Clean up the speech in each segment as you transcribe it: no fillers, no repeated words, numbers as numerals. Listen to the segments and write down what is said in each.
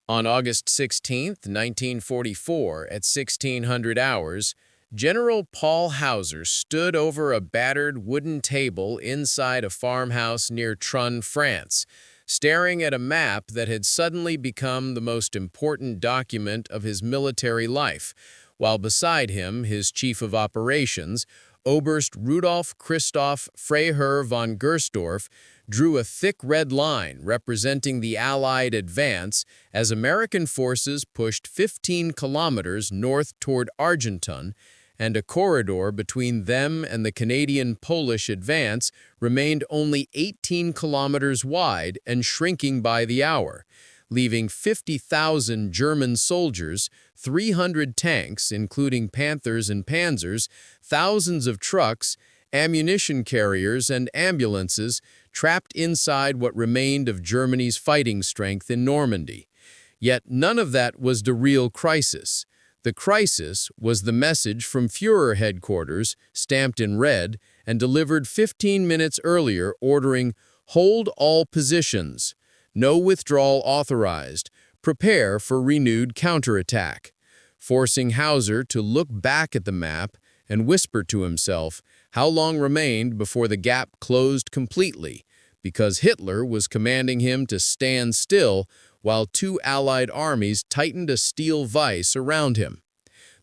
On August 16, 1944, at 1600 hours, General Paul Hausser stood over a battered wooden table inside a farmhouse near Trun, France, staring at a map that had suddenly become the most important document of his military life, while beside him his chief of operations, Oberst Rudolf-Christoph Freiherr von Gersdorff, drew a thick red line representing the Allied advance as American forces pushed 15 kilometers north toward Argentan, and a corridor between them and the Canadian-Polish advance remained only 18 kilometers wide and shrinking by the hour, leaving 50,000 German soldiers, 300 tanks, including Panthers and Panzers, thousands of trucks, ammunition carriers, and ambulances trapped inside what remained of Germany's fighting strength in Normandy. Yet none of that was the real crisis. The crisis was the message from Führer headquarters, stamped in red, and delivered 15 minutes earlier, ordering, "Hold all positions. No withdrawal authorized. Prepare for renewed counterattack," forcing Hausser to look back at the map and whisper to himself how long remained before the gap closed completely, because Hitler was commanding him to stand still while two Allied armies tightened a steel vise around him.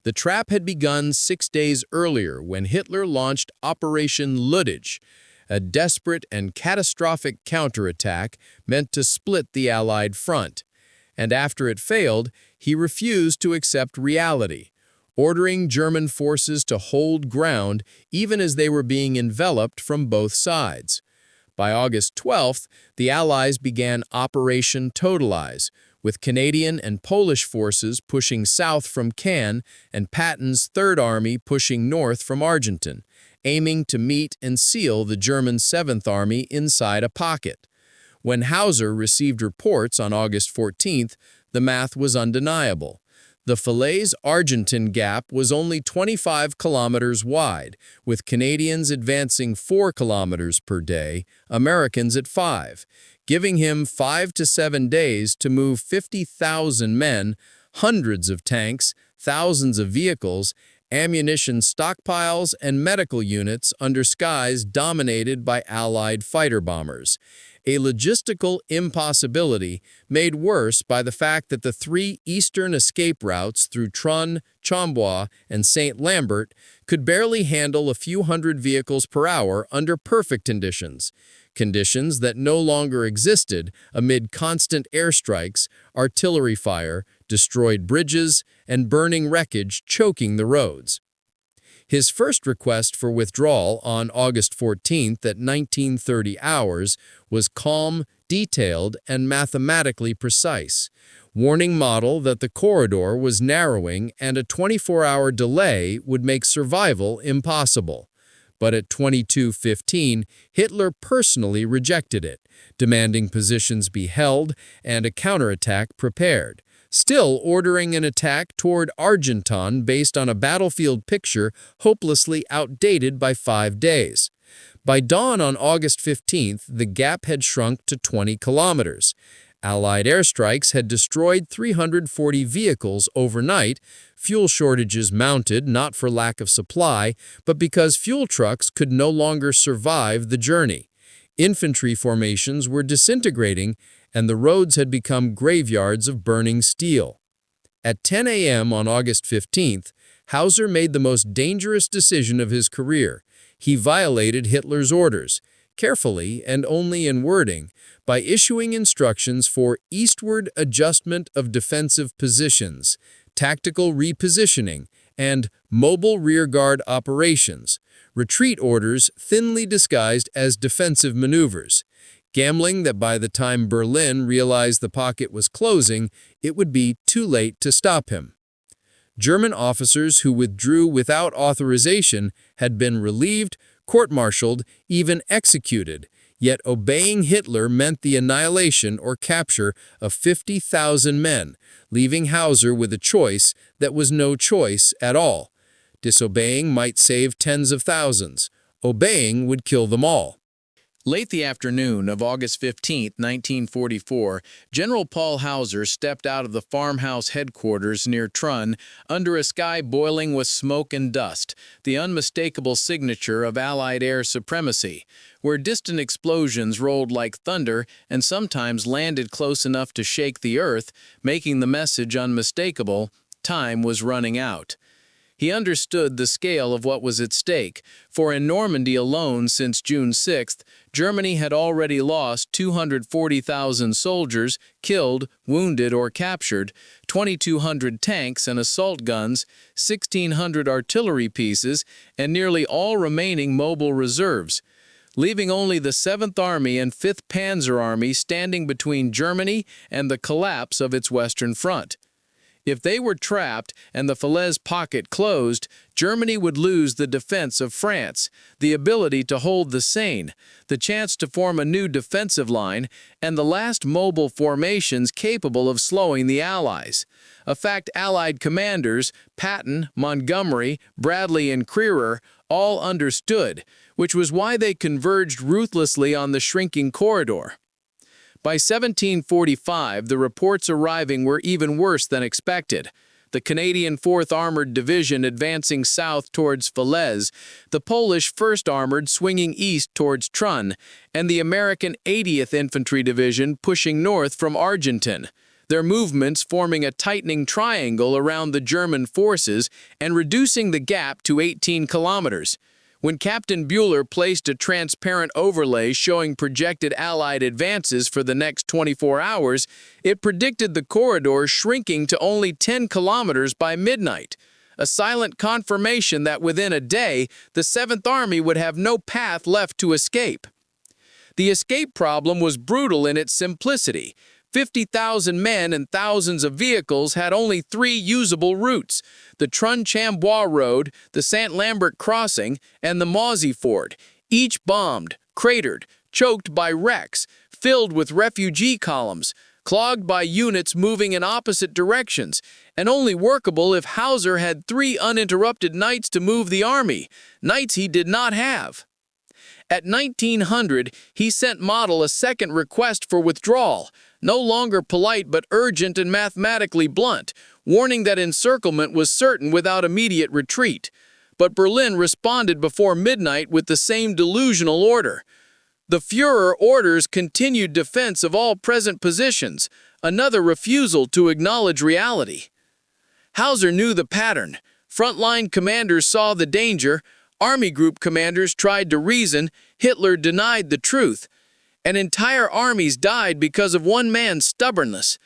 The trap had begun 6 days earlier when Hitler launched Operation Ludwig, a desperate and catastrophic counterattack meant to split the Allied front. And after it failed, he refused to accept reality, ordering German forces to hold ground even as they were being enveloped from both sides. By August 12th, the Allies began Operation Totalize, with Canadian and Polish forces pushing south from Caen and Patton's Third Army pushing north from Argentan, aiming to meet and seal the German Seventh Army inside a pocket. When Hausser received reports on August 14th, the math was undeniable. The Falaise-Argentan gap was only 25 kilometers wide, with Canadians advancing 4 kilometers per day, Americans at 5, giving him 5 to 7 days to move 50,000 men, hundreds of tanks, thousands of vehicles, ammunition stockpiles, and medical units under skies dominated by Allied fighter bombers. A logistical impossibility made worse by the fact that the 3 eastern escape routes through Trun, Chambois, and St. Lambert could barely handle a few hundred vehicles per hour under perfect conditions that no longer existed amid constant airstrikes, artillery fire, destroyed bridges, and burning wreckage choking the roads. His first request for withdrawal on August 14th at 1930 hours was calm, detailed, and mathematically precise, warning Model that the corridor was narrowing and a 24-hour delay would make survival impossible. But at 22:15, Hitler personally rejected it, demanding positions be held and a counterattack prepared, still ordering an attack toward Argentan based on a battlefield picture hopelessly outdated by 5 days. By dawn on August 15th, the gap had shrunk to 20 kilometers. Allied airstrikes had destroyed 340 vehicles overnight, fuel shortages mounted not for lack of supply, but because fuel trucks could no longer survive the journey. Infantry formations were disintegrating, and the roads had become graveyards of burning steel. At 10 a.m. on August 15th, Hausser made the most dangerous decision of his career. He violated Hitler's orders, carefully and only in wording, by issuing instructions for eastward adjustment of defensive positions, tactical repositioning, and mobile rearguard operations, retreat orders thinly disguised as defensive maneuvers, gambling that by the time Berlin realized the pocket was closing, it would be too late to stop him. German officers who withdrew without authorization had been relieved, court-martialed, even executed, yet obeying Hitler meant the annihilation or capture of 50,000 men, leaving Hausser with a choice that was no choice at all. Disobeying might save tens of thousands. Obeying would kill them all. Late the afternoon of August 15, 1944, General Paul Hausser stepped out of the farmhouse headquarters near Trun under a sky boiling with smoke and dust, the unmistakable signature of Allied air supremacy, where distant explosions rolled like thunder and sometimes landed close enough to shake the earth, making the message unmistakable: time was running out. He understood the scale of what was at stake, for in Normandy alone since June 6th, Germany had already lost 240,000 soldiers, killed, wounded, or captured, 2,200 tanks and assault guns, 1,600 artillery pieces, and nearly all remaining mobile reserves, leaving only the 7th Army and 5th Panzer Army standing between Germany and the collapse of its Western Front. If they were trapped and the Falaise pocket closed, Germany would lose the defense of France, the ability to hold the Seine, the chance to form a new defensive line, and the last mobile formations capable of slowing the Allies. A fact Allied commanders, Patton, Montgomery, Bradley, and Crerar, all understood, which was why they converged ruthlessly on the shrinking corridor. By 1745, the reports arriving were even worse than expected. The Canadian 4th Armored Division advancing south towards Falaise, the Polish 1st Armored swinging east towards Trun, and the American 80th Infantry Division pushing north from Argentan, their movements forming a tightening triangle around the German forces and reducing the gap to 18 kilometers. When Captain Bueller placed a transparent overlay showing projected Allied advances for the next 24 hours, it predicted the corridor shrinking to only 10 kilometers by midnight, a silent confirmation that within a day, the 7th Army would have no path left to escape. The escape problem was brutal in its simplicity. 50,000 men and thousands of vehicles had only 3 usable routes: the Trun-Chambois Road, the St. Lambert Crossing, and the Mauzy Ford, each bombed, cratered, choked by wrecks, filled with refugee columns, clogged by units moving in opposite directions, and only workable if Hausser had 3 uninterrupted nights to move the army, nights he did not have. At 1900, he sent Model a second request for withdrawal, no longer polite but urgent and mathematically blunt, warning that encirclement was certain without immediate retreat. But Berlin responded before midnight with the same delusional order. The Führer orders continued defense of all present positions, another refusal to acknowledge reality. Hausser knew the pattern. Frontline commanders saw the danger. Army group commanders tried to reason. Hitler denied the truth. And entire armies died because of one man's stubbornness.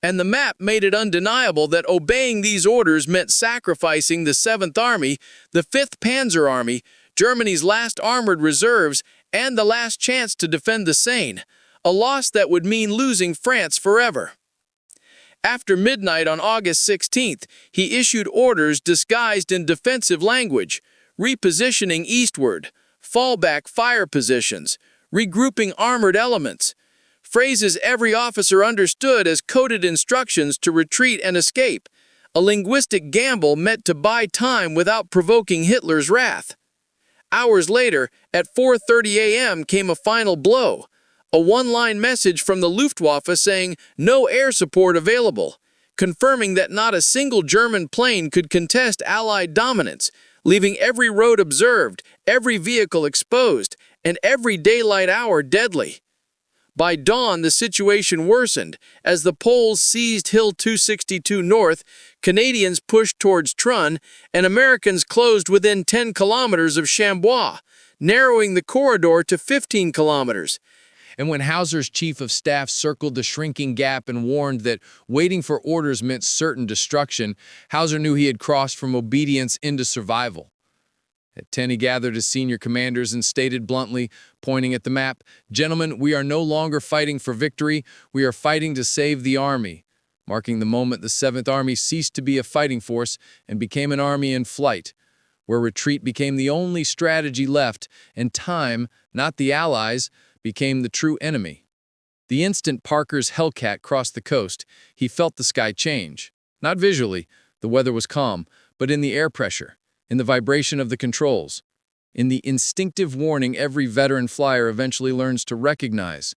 And the map made it undeniable that obeying these orders meant sacrificing the 7th Army, the 5th Panzer Army, Germany's last armored reserves, and the last chance to defend the Seine, a loss that would mean losing France forever. After midnight on August 16th, he issued orders disguised in defensive language: repositioning eastward, fallback fire positions, regrouping armored elements, phrases every officer understood as coded instructions to retreat and escape, a linguistic gamble meant to buy time without provoking Hitler's wrath. Hours later, at 4:30 a.m. came a final blow, a one-line message from the Luftwaffe saying no air support available, confirming that not a single German plane could contest Allied dominance, leaving every road observed, every vehicle exposed, and every daylight hour deadly. By dawn, the situation worsened. As the Poles seized Hill 262 North, Canadians pushed towards Trun, and Americans closed within 10 kilometers of Chambois, narrowing the corridor to 15 kilometers. And when Hausser's chief of staff circled the shrinking gap and warned that waiting for orders meant certain destruction, Hausser knew he had crossed from obedience into survival. At 10, he gathered his senior commanders and stated bluntly, pointing at the map, "Gentlemen, we are no longer fighting for victory. We are fighting to save the army," marking the moment the 7th Army ceased to be a fighting force and became an army in flight, where retreat became the only strategy left, and time, not the Allies, became the true enemy. The instant Parker's Hellcat crossed the coast, he felt the sky change. Not visually, the weather was calm, but in the air pressure, in the vibration of the controls. in the instinctive warning every veteran flyer eventually learns to recognize.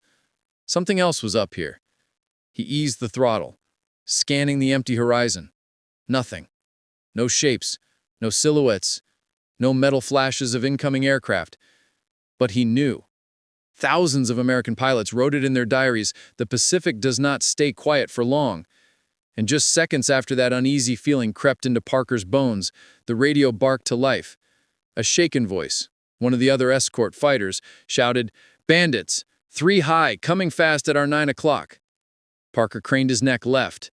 Something else was up here. He eased the throttle, scanning the empty horizon. Nothing. No shapes, no silhouettes, no metal flashes of incoming aircraft. But he knew. Thousands of American pilots wrote it in their diaries, the Pacific does not stay quiet for long. And just seconds after that uneasy feeling crept into Parker's bones, the radio barked to life. A shaken voice, one of the other escort fighters, shouted, "Bandits, 3 high, coming fast at our 9 o'clock." Parker craned his neck left,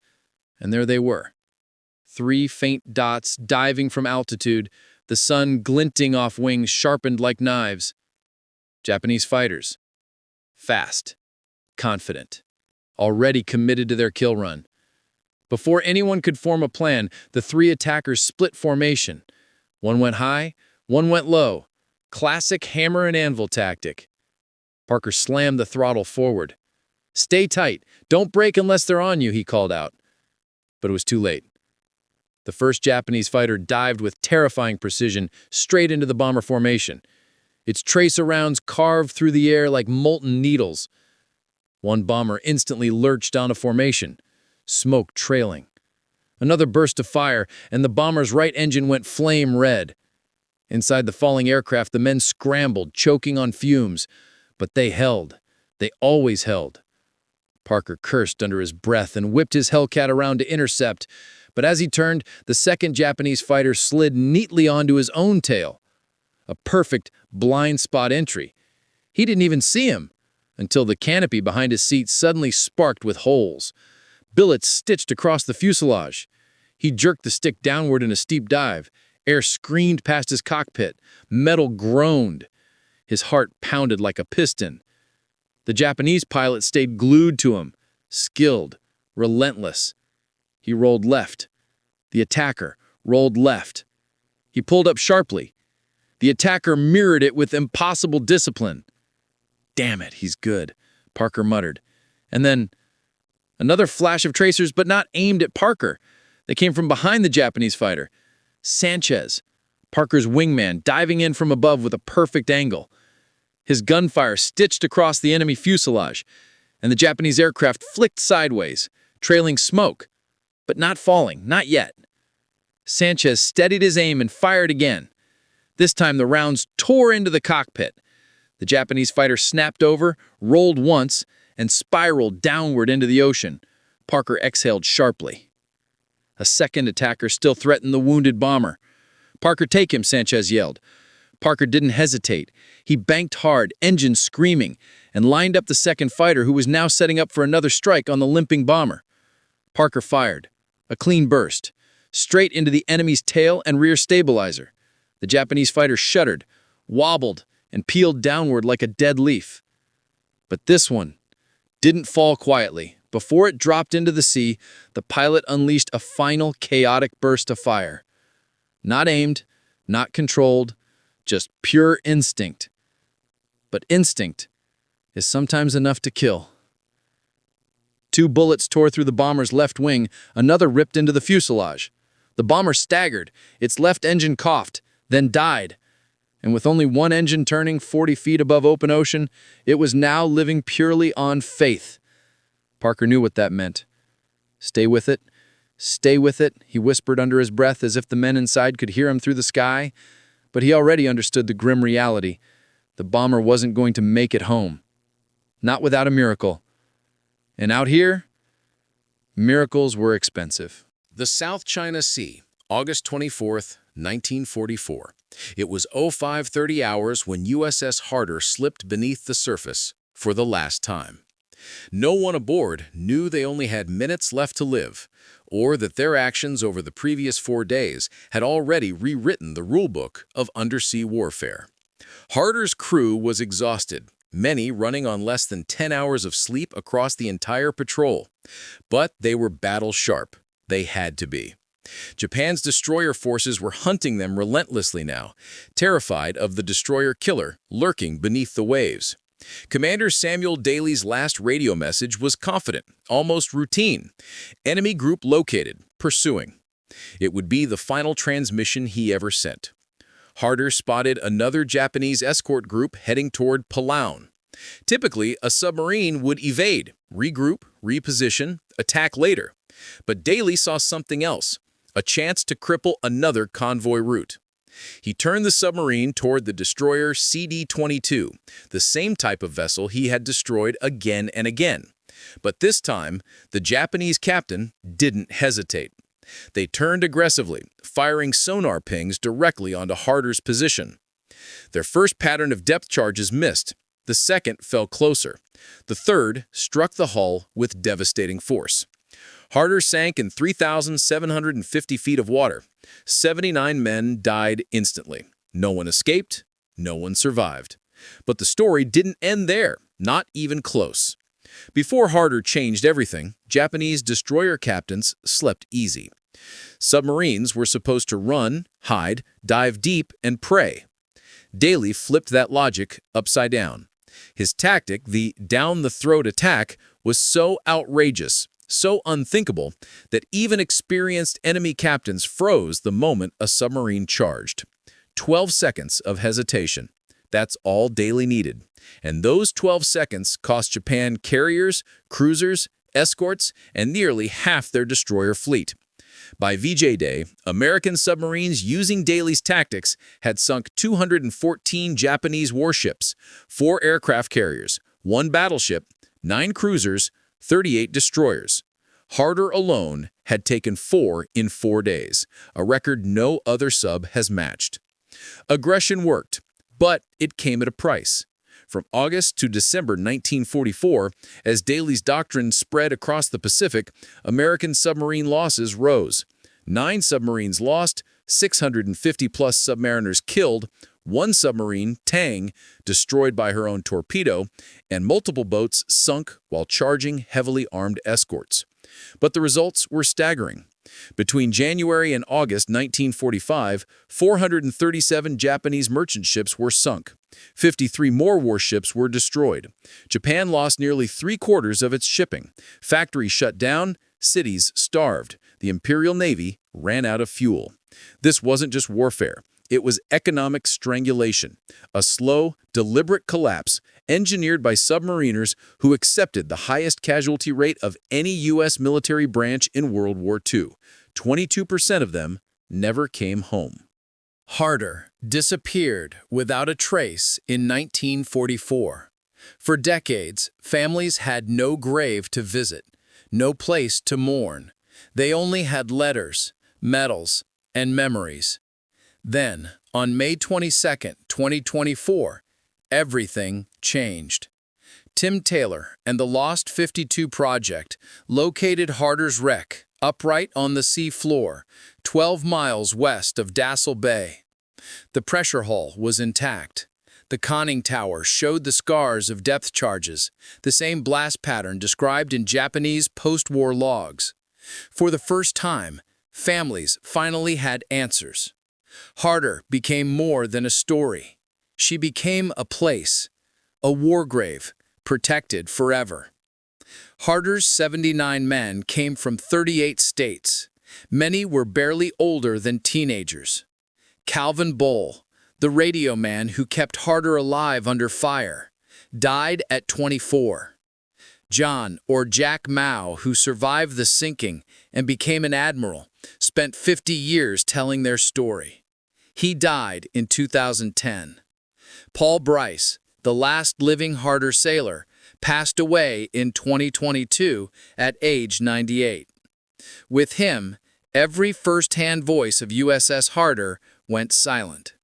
and there they were. 3 faint dots diving from altitude, the sun glinting off wings sharpened like knives. Japanese fighters. Fast. Confident. Already committed to their kill run. Before anyone could form a plan, the 3 attackers split formation. One went high, one went low. Classic hammer and anvil tactic. Parker slammed the throttle forward. "Stay tight. Don't brake unless they're on you," he called out. But it was too late. The first Japanese fighter dived with terrifying precision straight into the bomber formation. Its tracer rounds carved through the air like molten needles. One bomber instantly lurched onto formation, smoke trailing. Another burst of fire, and the bomber's right engine went flame red. Inside the falling aircraft, the men scrambled, choking on fumes. But they held. They always held. Parker cursed under his breath and whipped his Hellcat around to intercept. But as he turned, the second Japanese fighter slid neatly onto his own tail. A perfect blind spot entry. He didn't even see him until the canopy behind his seat suddenly sparked with holes. Billets stitched across the fuselage. He jerked the stick downward in a steep dive. Air screamed past his cockpit. Metal groaned. His heart pounded like a piston. The Japanese pilot stayed glued to him, skilled, relentless. He rolled left. The attacker rolled left. He pulled up sharply. The attacker mirrored it with impossible discipline. "Damn it, he's good," Parker muttered. And then another flash of tracers, but not aimed at Parker. They came from behind the Japanese fighter. Sanchez, Parker's wingman, diving in from above with a perfect angle. His gunfire stitched across the enemy fuselage, and the Japanese aircraft flicked sideways, trailing smoke, but not falling, not yet. Sanchez steadied his aim and fired again. This time the rounds tore into the cockpit. The Japanese fighter snapped over, rolled once, and spiraled downward into the ocean. Parker exhaled sharply. A second attacker still threatened the wounded bomber. "Parker, take him," Sanchez yelled. Parker didn't hesitate. He banked hard, engine screaming, and lined up the second fighter who was now setting up for another strike on the limping bomber. Parker fired. A clean burst. Straight into the enemy's tail and rear stabilizer. The Japanese fighter shuddered, wobbled, and peeled downward like a dead leaf. But this one didn't fall quietly. Before it dropped into the sea, the pilot unleashed a final chaotic burst of fire. Not aimed, not controlled, just pure instinct. But instinct is sometimes enough to kill. 2 bullets tore through the bomber's left wing, another ripped into the fuselage. The bomber staggered, its left engine coughed, then died. And with only one engine turning 40 feet above open ocean, it was now living purely on faith. Parker knew what that meant. "Stay with it. Stay with it," he whispered under his breath as if the men inside could hear him through the sky. But he already understood the grim reality. The bomber wasn't going to make it home. Not without a miracle. And out here, miracles were expensive. The South China Sea, August 24th, 1944. It was 0530 hours when USS Harder slipped beneath the surface for the last time. No one aboard knew they only had minutes left to live, or that their actions over the previous 4 days had already rewritten the rulebook of undersea warfare. Harder's crew was exhausted, many running on less than 10 hours of sleep across the entire patrol. But they were battle-sharp. They had to be. Japan's destroyer forces were hunting them relentlessly now, terrified of the destroyer killer lurking beneath the waves. Commander Samuel Daly's last radio message was confident, almost routine. Enemy group located, pursuing. It would be the final transmission he ever sent. Harder spotted another Japanese escort group heading toward Palau. Typically, a submarine would evade, regroup, reposition, attack later. But Daly saw something else, a chance to cripple another convoy route. He turned the submarine toward the destroyer CD-22, the same type of vessel he had destroyed again and again. But this time, the Japanese captain didn't hesitate. They turned aggressively, firing sonar pings directly onto Harder's position. Their first pattern of depth charges missed. The second fell closer. The third struck the hull with devastating force. Harder sank in 3,750 feet of water. 79 men died instantly. No one escaped. No one survived. But the story didn't end there, not even close. Before Harder changed everything, Japanese destroyer captains slept easy. Submarines were supposed to run, hide, dive deep, and prey. Daly flipped that logic upside down. His tactic, the down-the-throat attack, was so outrageous, so unthinkable, that even experienced enemy captains froze the moment a submarine charged. 12 seconds of hesitation. That's all Daly needed. And those 12 seconds cost Japan carriers, cruisers, escorts, and nearly half their destroyer fleet. By VJ Day, American submarines using Daly's tactics had sunk 214 Japanese warships, 4 aircraft carriers, 1 battleship, 9 cruisers, 38 destroyers. Harder alone had taken 4 in 4 days, a record no other sub has matched. Aggression worked, but it came at a price. From August to December 1944, as Daly's doctrine spread across the Pacific, American submarine losses rose. 9 submarines lost, 650-plus submariners killed, 1 submarine, Tang, destroyed by her own torpedo, and multiple boats sunk while charging heavily armed escorts. But the results were staggering. Between January and August 1945, 437 Japanese merchant ships were sunk. 53 more warships were destroyed. Japan lost nearly 3/4 of its shipping. Factories shut down, cities starved. The Imperial Navy ran out of fuel. This wasn't just warfare. It was economic strangulation, a slow, deliberate collapse engineered by submariners who accepted the highest casualty rate of any U.S. military branch in World War II. 22% of them never came home. Harder disappeared without a trace in 1944. For decades, families had no grave to visit, no place to mourn. They only had letters, medals, and memories. Then, on May 22, 2024, everything changed. Tim Taylor and the Lost 52 Project located Harder's wreck upright on the sea floor, 12 miles west of Dassel Bay. The pressure hull was intact. The conning tower showed the scars of depth charges, the same blast pattern described in Japanese post-war logs. For the first time, families finally had answers. Harder became more than a story. She became a place, a war grave, protected forever. Harder's 79 men came from 38 states. Many were barely older than teenagers. Calvin Bowl, the radio man who kept Harder alive under fire, died at 24. John, or Jack Mao, who survived the sinking and became an admiral, spent 50 years telling their story. He died in 2010. Paul Bryce, the last living Harder sailor, passed away in 2022 at age 98. With him, every first-hand voice of USS Harder went silent.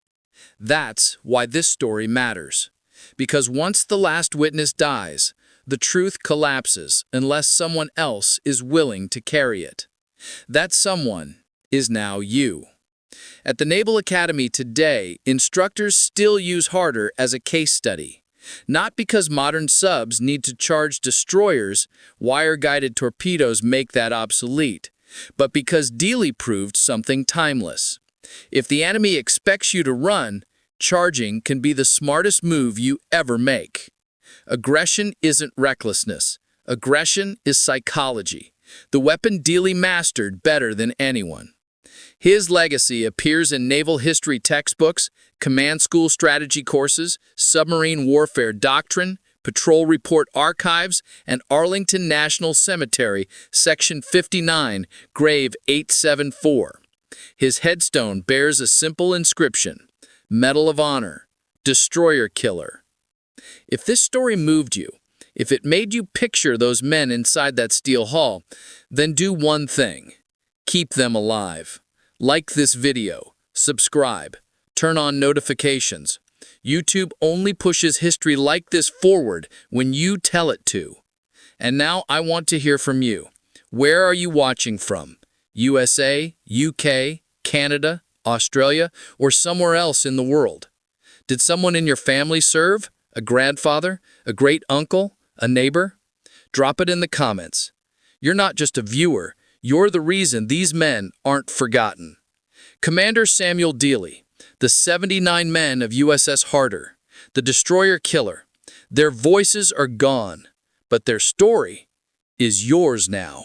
That's why this story matters. Because once the last witness dies, the truth collapses unless someone else is willing to carry it. That someone is now you. At the Naval Academy today, instructors still use Harder as a case study. Not because modern subs need to charge destroyers, wire-guided torpedoes make that obsolete, but because Daly proved something timeless. If the enemy expects you to run, charging can be the smartest move you ever make. Aggression isn't recklessness. Aggression is psychology, the weapon Daly mastered better than anyone. His legacy appears in naval history textbooks, command school strategy courses, submarine warfare doctrine, patrol report archives, and Arlington National Cemetery, Section 59, Grave 874. His headstone bears a simple inscription, Medal of Honor, Destroyer Killer. If this story moved you, if it made you picture those men inside that steel hall, then do one thing. Keep them alive. Like this video, subscribe, turn on notifications. YouTube only pushes history like this forward when you tell it to. And now I want to hear from you. Where are you watching from? USA, UK, Canada, Australia, or somewhere else in the world? Did someone in your family serve? A grandfather? A great uncle? A neighbor? Drop it in the comments. You're not just a viewer, you're the reason these men aren't forgotten. Commander Samuel Dealey, the 79 men of USS Harder, the destroyer killer, their voices are gone, but their story is yours now.